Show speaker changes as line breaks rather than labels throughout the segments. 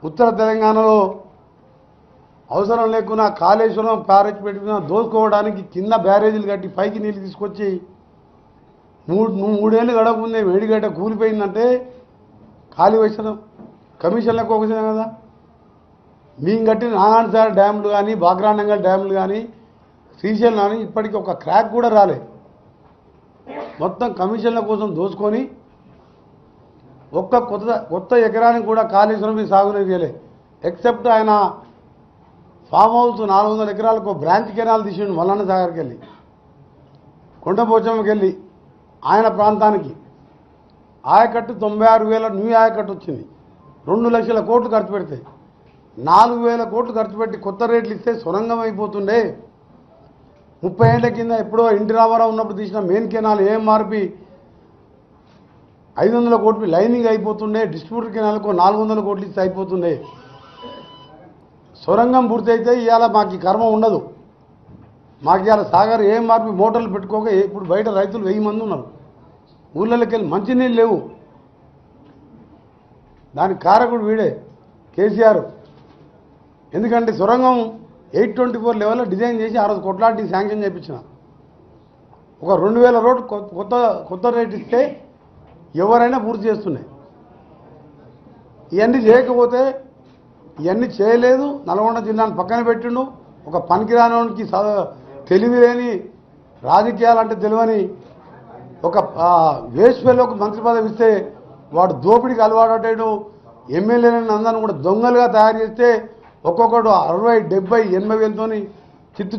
ఉత్తర తెలంగాణలో అవసరం లేకున్నా కాళేశ్వరం బ్యారేజ్ పెట్టుకున్నా దోసుకోవడానికి కింద బ్యారేజీలు కట్టి పైకి నీళ్ళు తీసుకొచ్చి మూడేళ్ళు గడపముందే వేడిగడ్డ కూలిపోయిందంటే ఖాళీ వచ్చిన కమిషన్లకు ఒకసారి కదా. మేము కట్టిన నాగార్జున డ్యాములు కానీ బాగ్రానంగల్ డ్యాములు కానీ శ్రీశైలం కానీ ఇప్పటికీ ఒక క్రాక్ కూడా రాలే. మొత్తం కమిషన్ల కోసం దోసుకొని ఒక్క కొత్త ఎకరానికి కూడా కాళేశ్వరం సాగునీరు చేయలే. ఎక్సెప్ట్ ఆయన ఫామ్ హౌస్ 400 ఎకరాలకు బ్రాంచ్ కెనాల్ తీసిండు మల్లన్న సాగర్కి వెళ్ళి, కొండపోచమ్మకి వెళ్ళి ఆయన ప్రాంతానికి ఆయకట్టు 96,000 న్యూ ఆయకట్టు వచ్చింది. 2 లక్షల కోట్లు ఖర్చు పెడితే 4,000 కోట్లు ఖర్చు పెట్టి కొత్త రేట్లు ఇస్తే సొరంగం అయిపోతుండే. 30 ఏళ్ల కింద ఎప్పుడో ఎన్టీ రామారావు ఉన్నప్పుడు తీసిన మెయిన్ కెనాల్ ఏఎంఆర్పి 500 కోట్లు లైనింగ్ అయిపోతుండే. డిస్ట్రిబ్యూటర్ కెనాల్కు 400 కోట్లు ఇస్తే అయిపోతుండే. సొరంగం పూర్తి అయితే ఇవాళ మాకు కర్మ ఉండదు. మాకు ఇవాళ సాగర్ ఏఎంఆర్పి మోటార్లు పెట్టుకోక ఇప్పుడు బయట రైతులు 1000 మంది ఉన్నారు. ఊళ్ళకి వెళ్ళి మంచినీళ్ళు లేవు. దానికి కారకుడు వీడే కేసీఆర్. ఎందుకంటే సొరంగం 824 లెవెల్లో డిజైన్ చేసి ఆ రోజు కొట్లాంటి శాంక్షన్ చేయించిన. ఒక 2000 రోడ్డు కొత్త రేట్ ఇస్తే ఎవరైనా పూర్తి చేస్తున్నాయి. ఇవన్నీ చేయకపోతే ఇవన్నీ చేయలేదు. నల్గొండ జిల్లాను పక్కన పెట్టిండు. ఒక పనికిరానికి తెలివి లేని రాజకీయాలంటే తెలియని ఒక వేస్ట్ ఫెలోకి మంత్రి పదవి ఇస్తే వాడు దోపిడికి అలవాటు ఎమ్మెల్యేలను అందరిని కూడా దొంగలుగా తయారు చేస్తే ఒక్కొక్కడు 60, 70, 80 వేలతో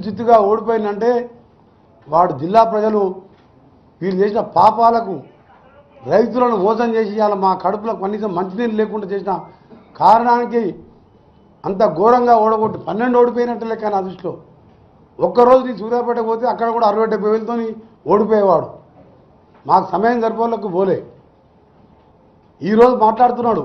చిత్తుగా ఓడిపోయిందంటే వాడు జిల్లా ప్రజలు వీళ్ళు చేసిన పాపాలకు రైతులను మోసం చేసి ఇవాళ మా కడుపులో కనీసం మంచినీళ్ళు లేకుండా చేసిన కారణానికి అంత ఘోరంగా ఓడగొట్టి 12 ఓడిపోయినట్టు లెక్క నా దృష్టిలో. ఒక్కరోజు నీ సూర్యాపేట పోతే అక్కడ కూడా 60, 70 వేలతో ఓడిపోయేవాడు. మాకు సమయం సరిపోలకు పోలే. ఈరోజు మాట్లాడుతున్నాడు